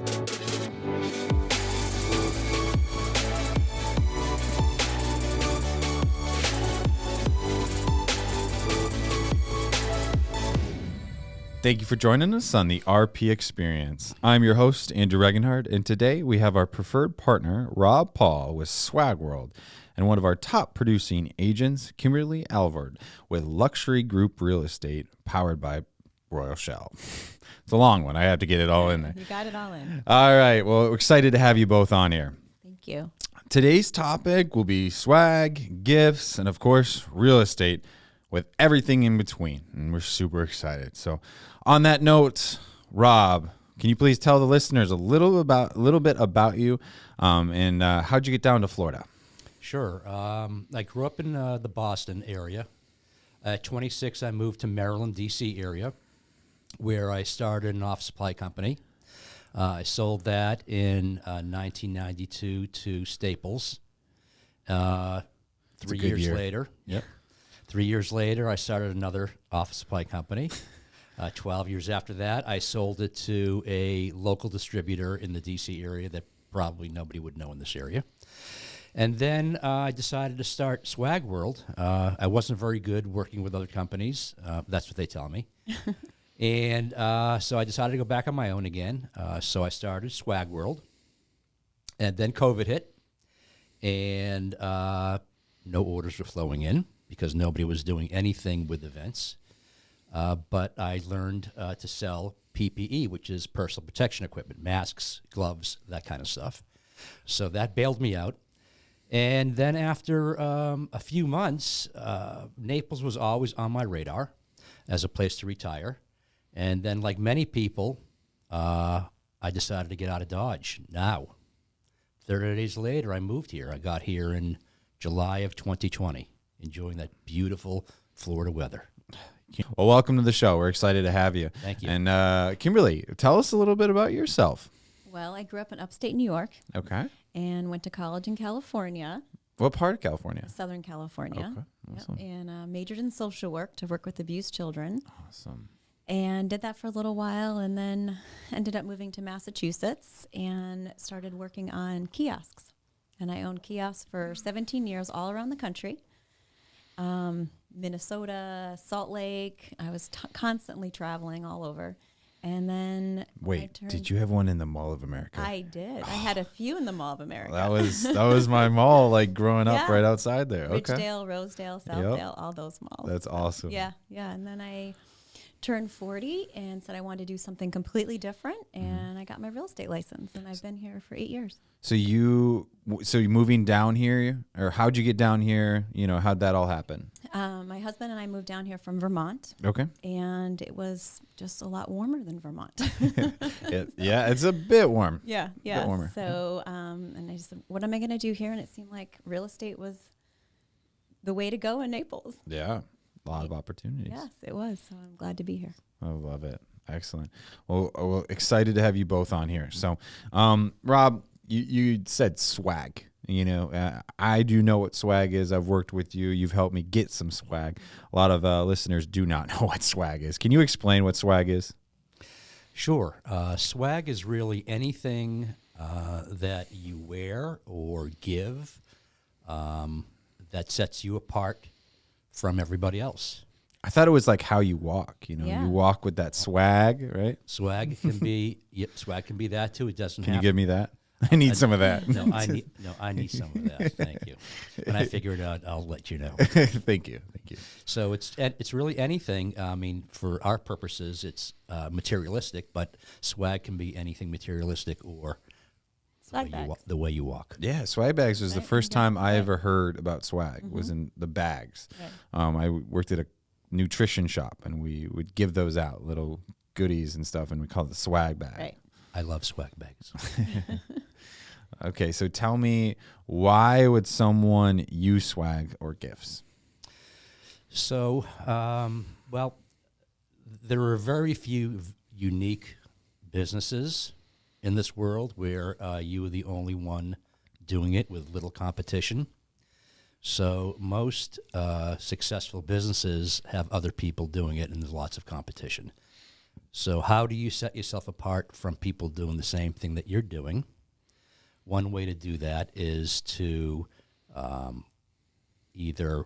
Thank you for joining us on the RP Experience. I'm your host, Andrew Regenhard, and today we have our preferred partner, Rob Paul with Swag World, and one of our top producing agents, Kimberly Alvord, with Luxury Group Real Estate, powered by Royal Shell. It's a long one. I have to get it all in there. You got it all in. All right. Well, we're excited to have you both on here. Thank you. Today's topic will be swag, gifts, and of course, real estate, with everything in between. And we're super excited. So on that note, Rob, can you please tell the listeners a little bit about you and how'd you get down to Florida? Sure. I grew up in the Boston area. At 26, I moved to Maryland, D.C. area, where I started an office supply company. I sold that in 1992 to Staples. 3 years later. Yep. 3 years later, I started another office supply company. 12 years after that, I sold it to a local distributor in the D.C. area that probably nobody would know in this area. And then I decided to start Swag World. I wasn't very good working with other companies. That's what they tell me. And so I decided to go back on my own again. So I started Swag World. And then COVID hit. And no orders were flowing in, because nobody was doing anything with events. But I learned to sell PPE, which is personal protection equipment, masks, gloves, that kind of stuff. So that bailed me out. And then after a few months, Naples was always on my radar as a place to retire. And then, like many people, I decided to get out of Dodge now. 30 days later, I moved here. I got here in July of 2020. Enjoying that beautiful Florida weather. Well, welcome to the show. We're excited to have you. Thank you. And Kimberly, tell us a little bit about yourself. Well, I grew up in upstate New York. Okay. And went to college in California. What part of California? Southern California. Okay. Awesome. Yep. And majored in social work to work with abused children. Awesome. And did that for a little while, and then ended up moving to Massachusetts and started working on kiosks. And I owned kiosks for 17 years all around the country. Minnesota, Salt Lake. I was constantly traveling all over. And then did you have one in the Mall of America? I did. I had a few in the Mall of America. That was my mall, like growing up right outside there. Ridgedale, Rosedale, Southdale, all those malls. That's awesome. Yeah. And then I turned 40 and said I wanted to do something completely different, and I got my real estate license, and I've been here for 8 years. So you moving down here, or how'd you get down here? How'd that all happen? My husband and I moved down here from Vermont. Okay. And it was just a lot warmer than Vermont. Yeah, it's a bit warm. Yeah. A bit warmer. So, and I just said, what am I going to do here? And it seemed like real estate was the way to go in Naples. Yeah. A lot of opportunities. Yes, it was. So I'm glad to be here. I love it. Excellent. Well, excited to have you both on here. So, Rob, you said swag. I do know what swag is. I've worked with you. You've helped me get some swag. A lot of listeners do not know what swag is. Can you explain what swag is? Sure. Swag is really anything that you wear or give that sets you apart from everybody else. I thought it was like how you walk. You walk with that swag, right? Swag can be swag can be that too. It doesn't. Can you give me that? I need some of that. I need some of that. Thank you. When I figure it out, I'll let you know. Thank you. So it's really anything. I mean, for our purposes, it's materialistic, but swag can be anything materialistic or the way you walk. Yeah, swag bags was the first time I ever heard about swag. Was in the bags. Right. I worked at a nutrition shop, and we would give those out, little goodies and stuff, and we called it the swag bag. Right. I love swag bags. Okay, so tell me, why would someone use swag or gifts? So, well, there are very few unique businesses in this world where you are the only one doing it with little competition. So most successful businesses have other people doing it, and there's lots of competition. So how do you set yourself apart from people doing the same thing that you're doing? One way to do that is to either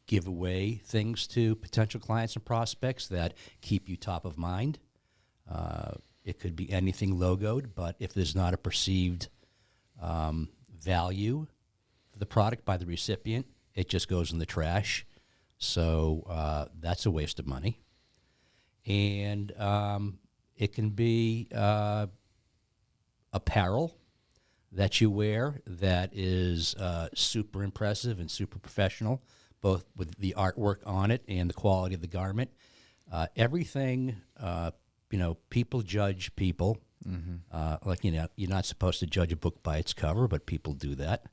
give away things to potential clients and prospects that keep you top of mind. It could be anything logoed, but if there's not a perceived value for the product by the recipient, it just goes in the trash. So that's a waste of money. And it can be apparel that you wear that is super impressive and super professional, both with the artwork on it and the quality of the garment. Everything, people judge people. You're not supposed to judge a book by its cover, but people do that.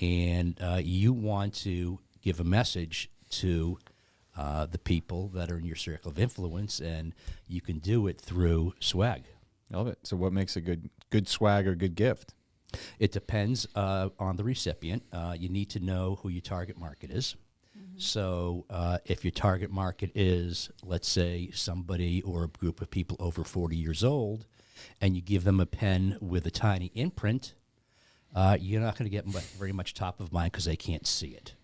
And you want to give a message to the people that are in your circle of influence, and you can do it through swag. I love it. So what makes a good swag or good gift? It depends on the recipient. You need to know who your target market is. So if your target market is, let's say, somebody or a group of people over 40 years old, and you give them a pen with a tiny imprint, you're not going to get very much top of mind because they can't see it.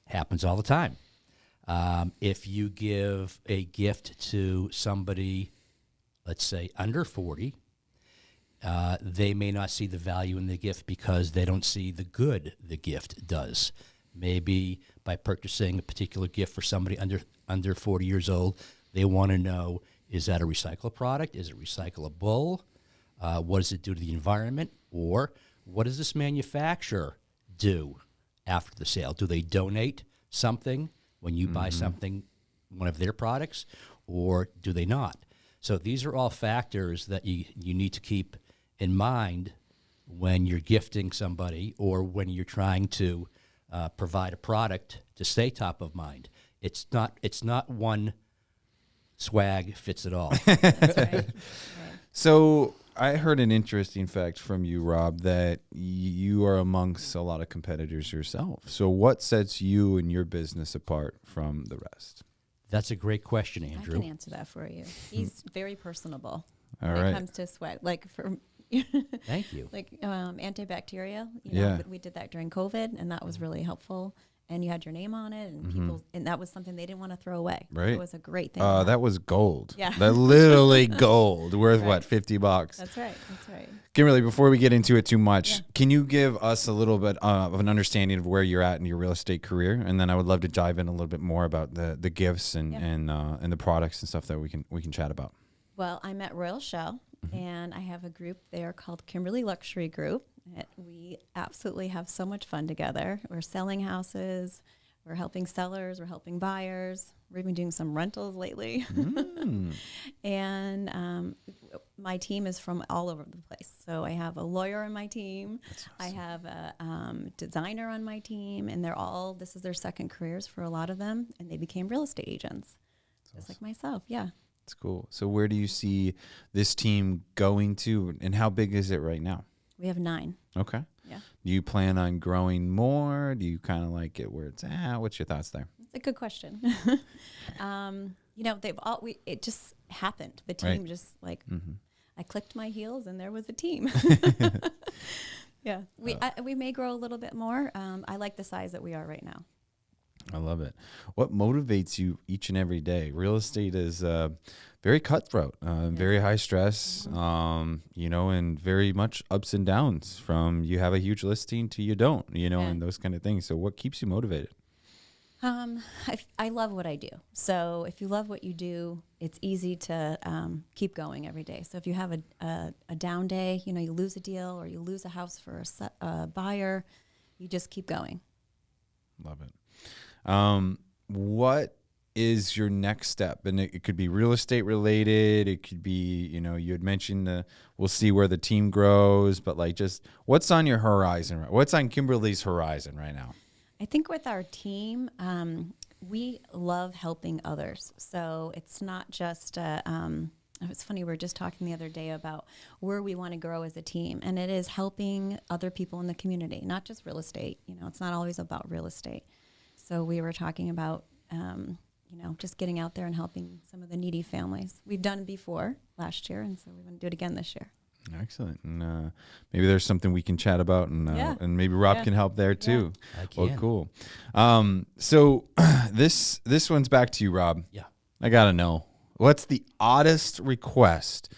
Happens all the time. If you give a gift to somebody, let's say, under 40, they may not see the value in the gift because they don't see the good the gift does. Maybe by purchasing a particular gift for somebody under 40 years old, they want to know, is that a recycled product? Is it recyclable? What does it do to the environment? Or what does this manufacturer do after the sale? Do they donate something when you buy something, one of their products, or do they not? So these are all factors that you need to keep in mind when you're gifting somebody or when you're trying to provide a product to stay top of mind. It's not one swag fits it all. That's right. So I heard an interesting fact from you, Rob, that you are amongst a lot of competitors yourself. So what sets you and your business apart from the rest? That's a great question, Andrew. I can answer that for you. He's very personable All when right. it comes to swag. Like for Thank you. like antibacterial. Yeah. We did that during COVID, and that was really helpful. And you had your name on it, and people, and that was something they didn't want to throw away. Right. It was a great thing. That was gold. Yeah. That literally gold, worth Right. what, $50? That's right. That's right. Kimberly, before we get into it too much, can you give us a little bit of an understanding of where you're at in your real estate career? And then I would love to dive in a little bit more about the gifts and the products and stuff that we can chat about. Well, I'm at Royal Shell, and I have a group there called Kimberly Luxury Group. We absolutely have so much fun together. We're selling houses. We're helping sellers. We're helping buyers. We've been doing some rentals lately. And my team is from all over the place. So I have a lawyer on my team. Awesome. I have a designer on my team. And this is their second careers for a lot of them. And they became real estate agents, just like myself. Yeah. That's cool. So where do you see this team going to, and how big is it right now? We have 9. Okay. Yeah. Do you plan on growing more? Do you kind of like it where it's at? What's your thoughts there? It's a good question. It just happened. The team Right. just I clicked my heels and there was a team. Yeah. We may grow a little bit more. I like the size that we are right now. I love it. What motivates you each and every day? Real estate is very cutthroat, very high stress, and very much ups and downs from you have a huge listing to you don't, and those kind of things. So what keeps you motivated? I love what I do. So if you love what you do, it's easy to keep going every day. So if you have a down day, you lose a deal or you lose a house for a buyer, you just keep going. Love it. What is your next step? And it could be real estate related. It could be, you had mentioned we'll see where the team grows, but like just what's on your horizon? What's on Kimberly's horizon right now? I think with our team, we love helping others. So it's not just, it's funny, we were just talking the other day about where we want to grow as a team. And it is helping other people in the community, not just real estate. It's not always about real estate. So we were talking about just getting out there and helping some of the needy families. We've done it before last year, and so we're going to do it again this year. Excellent. And maybe there's something we can chat about, and maybe Rob can help there too. Yeah. I can. Well, cool. So this one's back to you, Rob. Yeah. I gotta know, what's the oddest request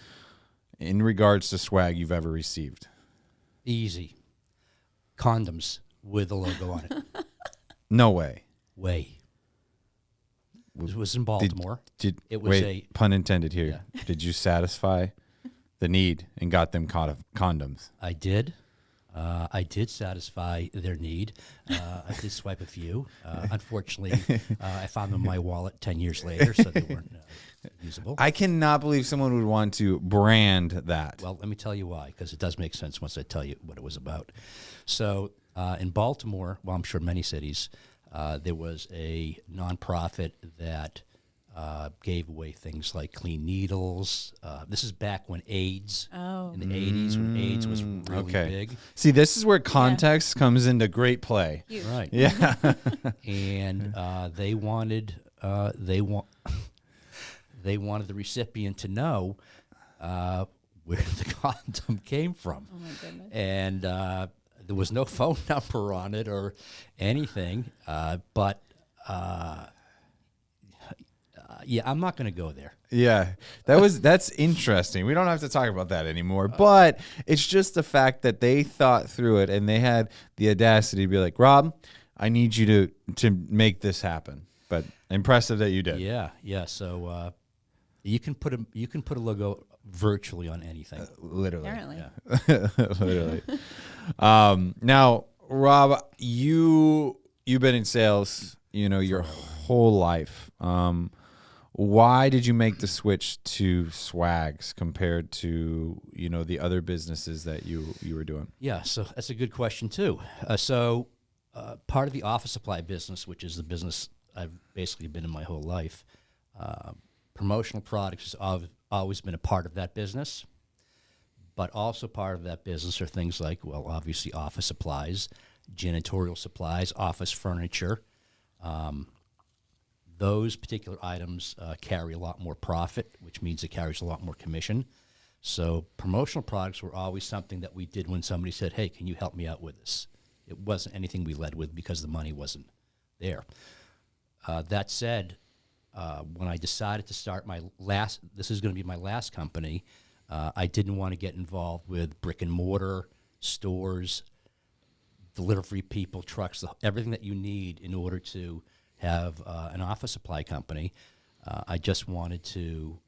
in regards to swag you've ever received? Easy. Condoms with a logo on it. No way. It was in Baltimore. It was wait, pun intended here. Yeah. Did you satisfy the need and got them condoms? I did. I did satisfy their need. I did swipe a few. Unfortunately, I found them in my wallet 10 years later, so they weren't usable. I cannot believe someone would want to brand that. Well, let me tell you why, because it does make sense once I tell you what it was about. So in Baltimore, well, I'm sure many cities, there was a nonprofit that gave away things like clean needles. This is back when AIDS, in the 80s, when AIDS was really big. See, this is where context comes into great play. Right. Yeah. And they wanted the recipient to know where the condom came from. Oh, my goodness. And there was no phone number on it or anything, but yeah, I'm not going to go there. Yeah, that's interesting. We don't have to talk about that anymore. But it's just the fact that they thought through it and they had the audacity to be like, Rob, I need you to make this happen. But impressive that you did. Yeah. So you can put a logo virtually on anything. Literally. Apparently. Yeah. Literally. Now, Rob, you've been in sales, your whole life. Why did you make the switch to swags compared to, the other businesses that you were doing? Yeah, so that's a good question too. Part of the office supply business, which is the business I've basically been in my whole life, promotional products has always been a part of that business. But also part of that business are things like, well, obviously office supplies, janitorial supplies, office furniture. Those particular items carry a lot more profit, which means it carries a lot more commission. So promotional products were always something that we did when somebody said, hey, can you help me out with this? It wasn't anything we led with because the money wasn't there. That said, when I decided to start this is going to be my last company, I didn't want to get involved with brick and mortar, stores, delivery people, trucks, everything that you need in order to have an office supply company. I just wanted to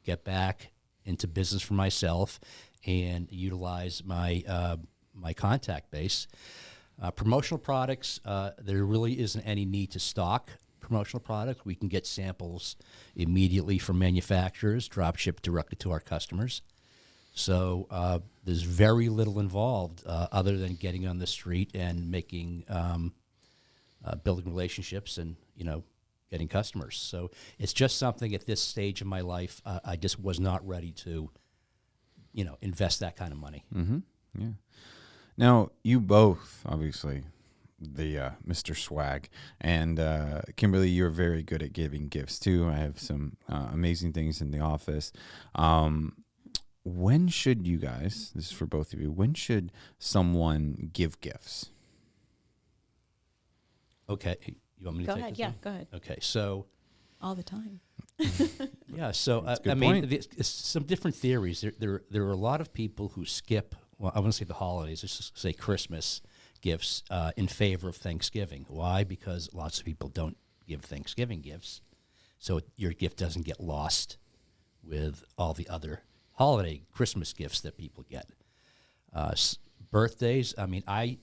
get back into business for myself and utilize my my contact base. Promotional products, there really isn't any need to stock promotional products. We can get samples immediately from manufacturers, drop shipped directly to our customers. So there's very little involved other than getting on the street and making building relationships and getting customers. So it's just something at this stage of my life I just was not ready to invest that kind of money. Mm-hmm. Yeah. Now you both obviously the Mr. Swag and Kimberly, you're very good at giving gifts too. I have some amazing things in the office. When should you guys? This is for both of you. When should someone give gifts? Okay, you want me to Go take ahead. this Yeah, one? go ahead. Okay, so All the time. yeah, so That's a good I mean, point. there's some different theories. There are a lot of people who skip. Well, I want to say the holidays. Let's just say Christmas gifts in favor of Thanksgiving. Why? Because lots of people don't give Thanksgiving gifts, so your gift doesn't get lost with all the other holiday Christmas gifts that people get. Birthdays. I mean, I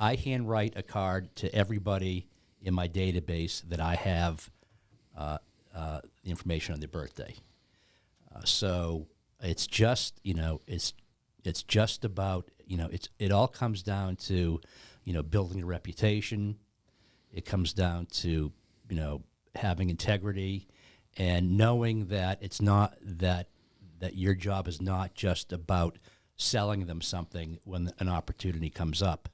handwrite a card to everybody in my database that I have the information on their birthday. So it's just it's just about it all comes down to building a reputation. It comes down to having integrity and knowing that it's not that your job is not just about selling them something when an opportunity comes up.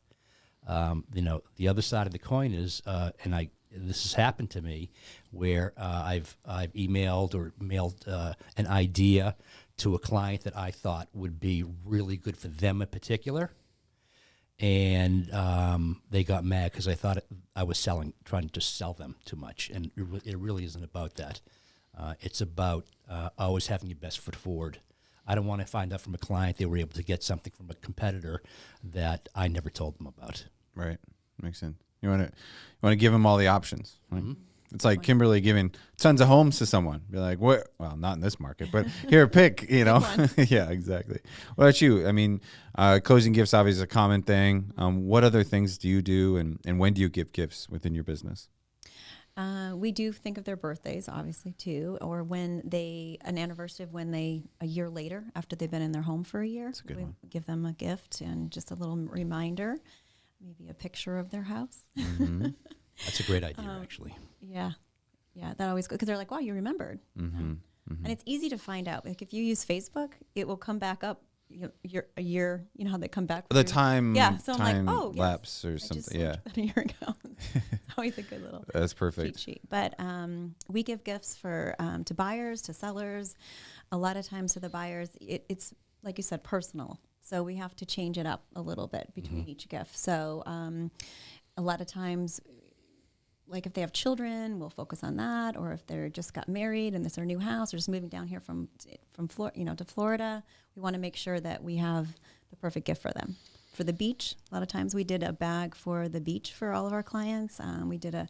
The other side of the coin is, and this has happened to me, where I've emailed or mailed an idea to a client that I thought would be really good for them in particular, and they got mad because I thought I was trying to sell them too much, and it really isn't about that. It's about always having your best foot forward. I don't want to find out from a client they were able to get something from a competitor that I never told them about. Right. Makes sense. You want to give them all the options. Right? It's like Kimberly giving tons of homes to someone. Be like, what? Well, not in this market, but here, pick. You know. Yeah, exactly. What about you? I mean, closing gifts obviously is a common thing. What other things do you do, and when do you give gifts within your business? We do think of their birthdays, obviously, too, or when an anniversary of when a year later, after they've been in their home for a year, we give them a gift and just a little reminder, maybe a picture of their house. Mm-hmm. That's a great idea, actually. Yeah. Yeah, that always goes, because they're like, wow, you remembered. Mm-hmm. And it's easy to find out. Like if you use Facebook, it will come back up a year, you know how they come back. The time, yeah. So I'm like, oh, yes, lapse or something. Yeah. That a year ago. It's always a good little That's perfect. cheat sheet. But we give gifts to buyers, to sellers. A lot of times to the buyers, it's like you said, personal. So we have to change it up a little bit between each gift. So a lot of times, like if they have children, we'll focus on that. Or if they're just got married and this is their new house, or just moving down here from to Florida, we want to make sure that we have the perfect gift for them. For the beach, a lot of times we did a bag for the beach for all of our clients. We did a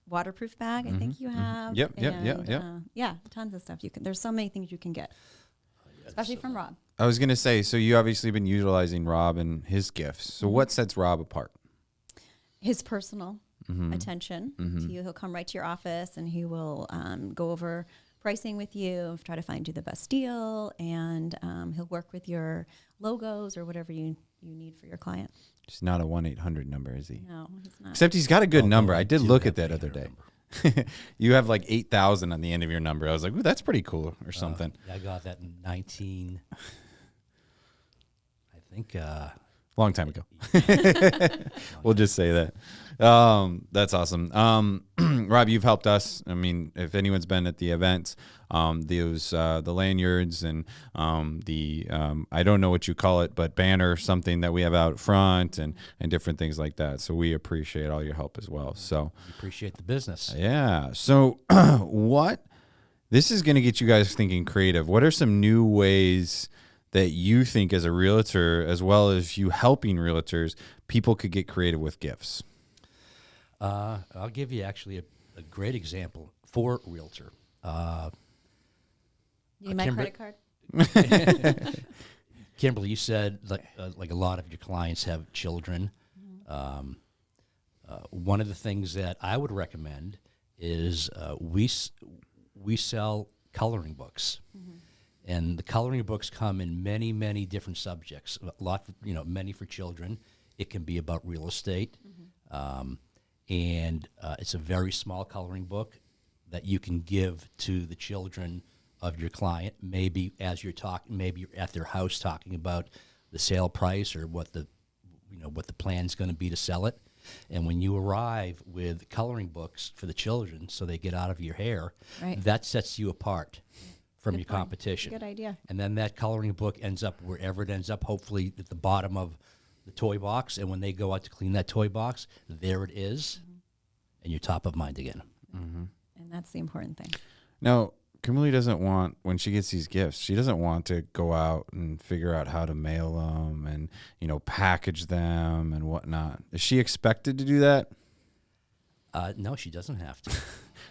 waterproof bag, I think you have. Yep. Yeah, tons of stuff. There's so many things you can get, especially from Rob. I was going to say, so you obviously been utilizing Rob and his gifts. So what sets Rob apart? His personal attention to you. He'll come right to your office and he will go over pricing with you, try to find you the best deal, and he'll work with your logos or whatever you need for your client. It's not a 1-800 number, is he? No, he's not. Except he's got a good number. I did look at that other day. You have like 8,000 on the end of your number. I was like, ooh, that's pretty cool or something. I got that in 19... I think... long time ago. We'll just say that. That's awesome. Rob, you've helped us. I mean, if anyone's been at the events, the lanyards and I don't know what you call it, but banner, something that we have out front and different things like that. So we appreciate all your help as well. So we appreciate the business. Yeah. So this is going to get you guys thinking creative. What are some new ways that you think as a realtor, as well as you helping realtors, people could get creative with gifts? I'll give you actually a great example for realtor. You need my credit card? Kimberly, you said like a lot of your clients have children. One of the things that I would recommend is we sell coloring books. And the coloring books come in many, many different subjects. Many for children. It can be about real estate, and it's a very small coloring book that you can give to the children of your client. Maybe as you're talking, maybe you're at their house talking about the sale price or what the plan is going to be to sell it. And when you arrive with coloring books for the children, so they get out of your hair, that sets you apart from your competition. Good idea. And then that coloring book ends up wherever it ends up, hopefully at the bottom of the toy box. And when they go out to clean that toy box, there it is, and you're top of mind again. And that's the important thing. Now, Kimberly doesn't want, when she gets these gifts, she doesn't want to go out and figure out how to mail them and, package them and whatnot. Is she expected to do that? No, she doesn't have to.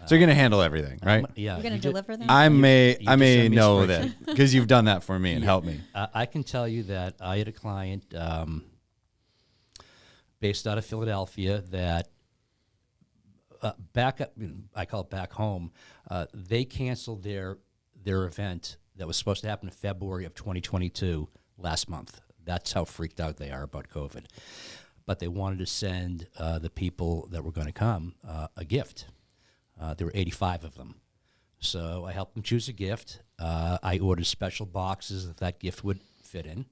So you're going to handle everything, right? Yeah. You're going to deliver them? I may know that because you've done that for me and helped me. I can tell you that I had a client based out of Philadelphia that I call it back home, they canceled their event that was supposed to happen in February of 2022 last month. That's how freaked out they are about COVID. But they wanted to send the people that were going to come a gift. There were 85 of them. So I helped them choose a gift. I ordered special boxes that gift would fit in.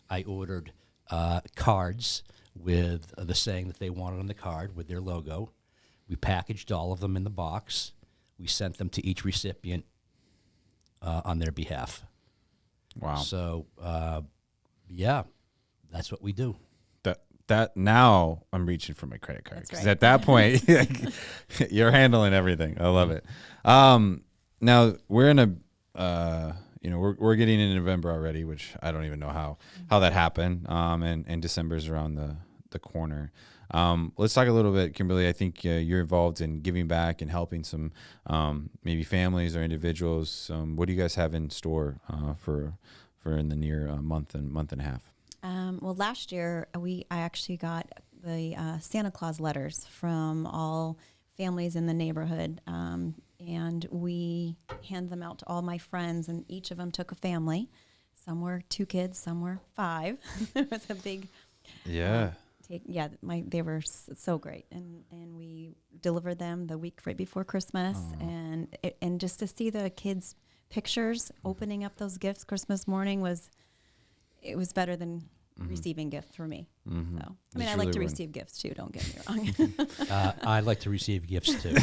I ordered cards with the saying that they wanted on the card with their logo. We packaged all of them in the box. We sent them to each recipient on their behalf. Wow. So, yeah, that's what we do. That now I'm reaching for my credit card, That's because right. at that point you're handling everything. I love it. Now we're in a we're getting into November already, which I don't even know how that happened. And December's around the corner. Let's talk a little bit, Kimberly. I think you're involved in giving back and helping some maybe families or individuals. What do you guys have in store for in the near month and a half? Well, last year I actually got the Santa Claus letters from all families in the neighborhood, and we handed them out to all my friends, and each of them took a family. Some were 2 kids, some were 5. It was a big they were so great, and we delivered them the week right before Christmas, and just to see the kids' pictures opening up those gifts Christmas morning was better than receiving gifts for me. Mm-hmm. So I mean, I like to receive gifts too. Don't get me wrong. I like to receive gifts too.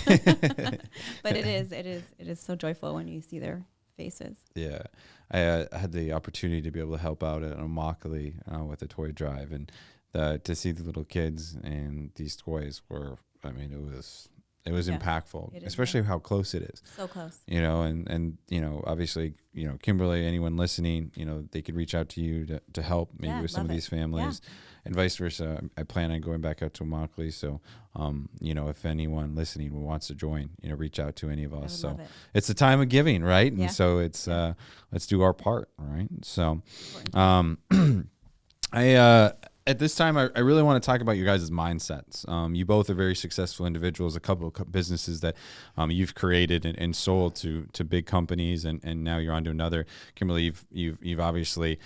But it is so joyful when you see their faces. Yeah, I had the opportunity to be able to help out at Immokalee with a toy drive, and to see the little kids and these toys were, I mean, it was impactful, especially how close it is. So close. And obviously, Kimberly, anyone listening, they could reach out to you to help maybe with some of these families, and vice versa. I plan on going back out to Immokalee. So, if anyone listening wants to join, reach out to any of us. So it's the time of giving, right? And so it's, let's do our part. Right. So, at this time, I really want to talk about your guys' mindsets. You both are very successful individuals, a couple of businesses that you've created and sold to big companies, and now you're on to another. Kimberly, you've obviously,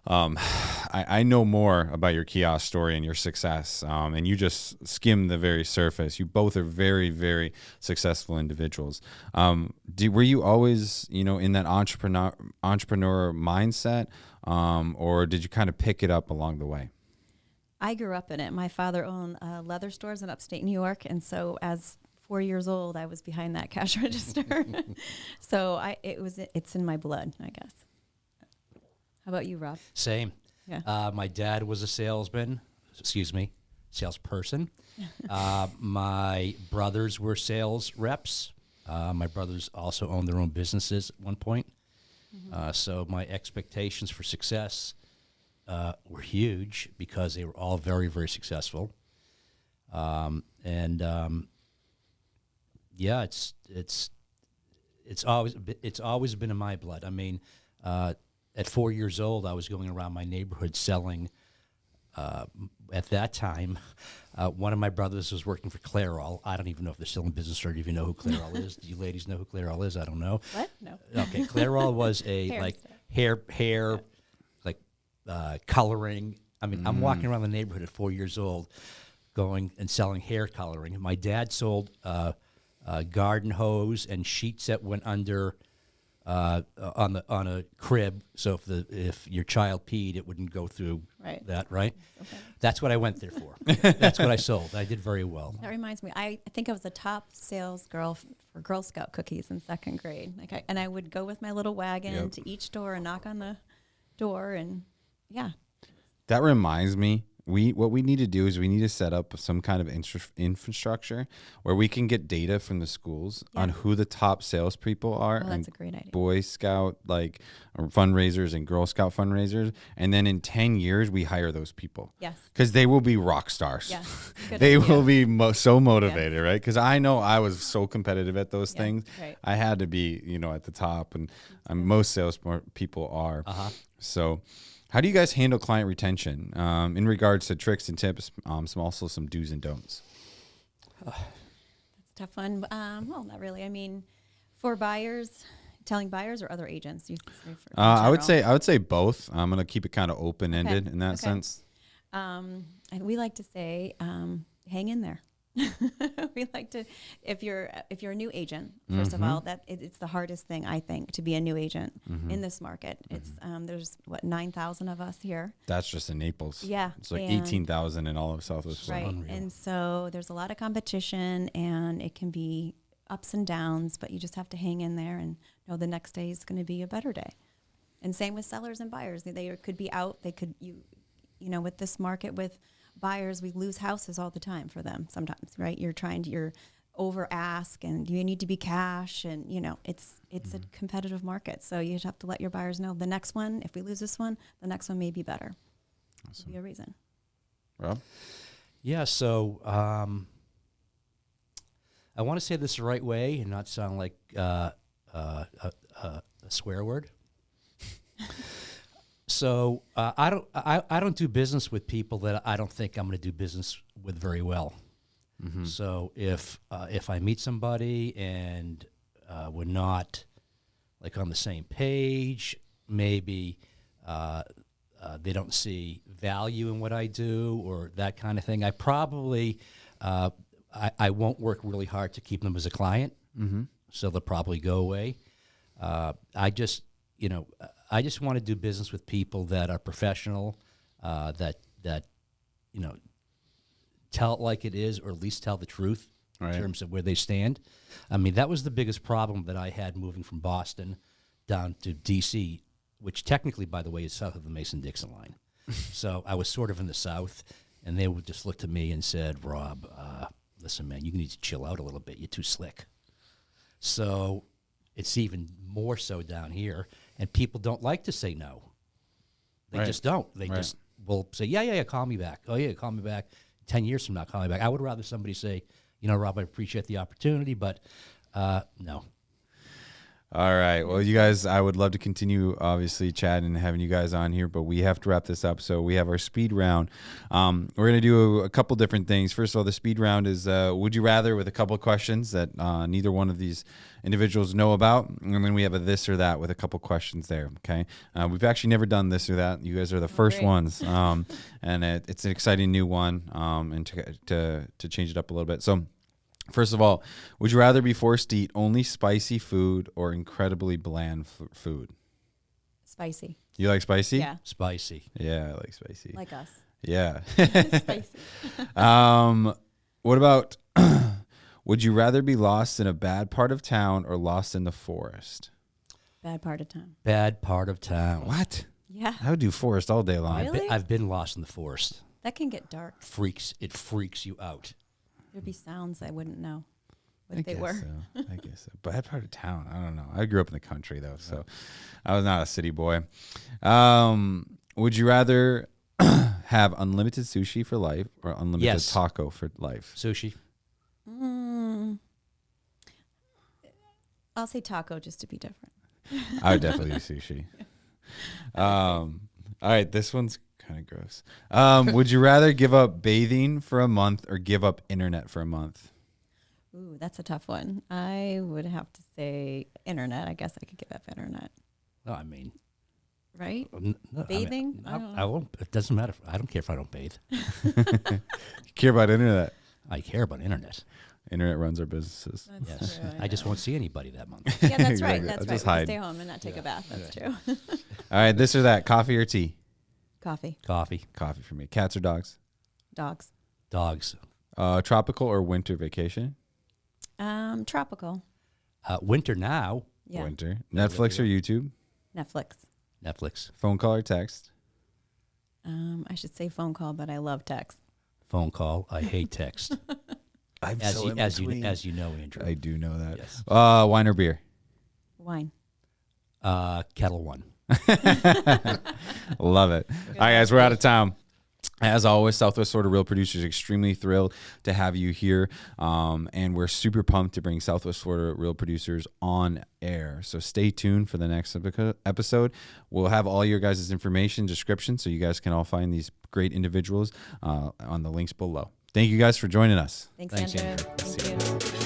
I know more about your kiosk story and your success, and you just skimmed the very surface. You both are very, very successful individuals. Were you always, in that entrepreneur mindset, or did you kind of pick it up along the way? I grew up in it. My father owned leather stores in upstate New York, and so as 4 years old, I was behind that cash register. So it's in my blood, I guess. How about you, Rob? Same. Yeah. My dad was a salesperson. My brothers were sales reps. My brothers also owned their own businesses at one point. So my expectations for success were huge because they were all very, very successful. It's always been in my blood. I mean, at 4 years old, I was going around my neighborhood selling. At that time, one of my brothers was working for Clairol. I don't even know if they're still in business, or do you even know who Clairol is? Do you ladies know who Clairol is? I don't know. What? No. Okay, Clairol was a hair coloring. I mean, I'm walking around the neighborhood at 4 years old, going and selling hair coloring. My dad sold garden hose and sheets that went under on a crib, so if your child peed, it wouldn't go through that. Right. Okay. That's what I went there for. That's what I sold. I did very well. That reminds me. I think I was the top sales girl for Girl Scout cookies in 2nd grade. And I would go with my little wagon to each door and knock on the door, and That reminds me, what we need to do is we need to set up some kind of infrastructure where we can get data from the schools on who the top salespeople are. Oh, that's a great idea. Boy Scout fundraisers and Girl Scout fundraisers, and then in 10 years we hire those people. Yes, because they will be rock stars. Yeah, they will be so motivated, right? Because I know I was so competitive at those things. Right. I had to be, at the top, and most sales people are. So. How do you guys handle client retention in regards to tricks and tips, also some do's and don'ts? That's a tough one. Well, not really. I mean, for buyers, telling buyers or other agents? I would say both. I'm going to keep it kind of open-ended in that sense. We like to say, hang in there. We like to, if you're a new agent, first of all, it's the hardest thing, I think, to be a new agent in this market. It's there's 9,000 of us here. That's just in Naples. Yeah, it's like and 18,000 in all of Southwest Florida. Right, and so there's a lot of competition, and it can be ups and downs, but you just have to hang in there and know the next day is going to be a better day. And same with sellers and buyers. They could be out. They could you know, with this market with buyers, we lose houses all the time for them sometimes, right? You're over ask and you need to be cash, and you know, it's a competitive market. So you have to let your buyers know the next one, if we lose this one, the next one may be better. Awesome. Be a reason. Rob? Yeah, so I want to say this the right way and not sound like a swear word. So I don't do business with people that I don't think I'm going to do business with very well. Mm-hmm. So if I meet somebody and we're not like on the same page, maybe they don't see value in what I do or that kind of thing, I probably I won't work really hard to keep them as a client. Mm-hmm. So they'll probably go away. I just want to do business with people that are professional, that you know, tell it like it is, or at least tell the truth in terms of where they stand. I mean, that was the biggest problem that I had moving from Boston down to D.C., which technically, by the way, is south of the Mason-Dixon line. So I was sort of in the south, and they would just look at me and said, "Rob, listen, man, you need to chill out a little bit. You're too slick." So it's even more so down here. And people don't like to say no. They just don't. They just will say, yeah, call me back. Oh, yeah, call me back. 10 years from now, call me back. I would rather somebody say, you know, Rob, I appreciate the opportunity, but no. All right. Well, you guys, I would love to continue, obviously, chatting and having you guys on here, but we have to wrap this up. So we have our speed round. We're going to do a couple different things. First of all, the speed round is Would You Rather, with a couple of questions that neither one of these individuals know about. And then we have a this or that with a couple questions there. Okay. We've actually never done this or that. You guys are the first ones. And it's an exciting new one, and to change it up a little bit. So, first of all, would you rather be forced to eat only spicy food or incredibly bland food? Spicy. You like spicy? Yeah. Spicy. Yeah, I like spicy. Like us. Yeah. Spicy. What about, would you rather be lost in a bad part of town or lost in the forest? Bad part of town. Bad part of town. What? Yeah. I would do forest all day long. Really? I've been lost in the forest. That can get dark. It freaks you out. There'd be sounds I wouldn't know what they were. So. I guess so. Bad part of town. I don't know. I grew up in the country, though, so I was not a city boy. Would you rather have unlimited sushi for life or unlimited taco for life? Sushi. I'll say taco just to be different. I would definitely do sushi. All right, this one's kind of gross. Would you rather give up bathing for a month or give up internet for a month? Ooh, that's a tough one. I would have to say internet. I guess I could give up internet. No, I mean, right? No, Bathing? I mean, I won't. It doesn't matter. I don't care if I don't bathe. You care about internet? I care about internet. Internet runs our businesses. That's true, I just won't see anybody that month. Yeah, that's Exactly. right. That's I'll right. just We can hide. stay home and not take a bath. That's true. All right, this or that, coffee or tea? Coffee. Coffee. Coffee for me. Cats or dogs? Dogs. Dogs. Tropical or winter vacation? Tropical. Winter now. Yeah. Winter. Netflix or YouTube? Netflix. Phone call or text? I should say phone call, but I love text. Phone call. I hate text. I'm as you know, Andrew. I do know that. Yes. Wine or beer? Wine. Kettle One. Love it. All right, guys, we're out of time. As always, Southwest Florida Real Producers extremely thrilled to have you here, and we're super pumped to bring Southwest Florida Real Producers on air. So stay tuned for the next episode. We'll have all your guys' information description, so you guys can all find these great individuals on the links below. Thank you guys for joining us. Thanks Thanks, Andrew. Andrew. Thank you.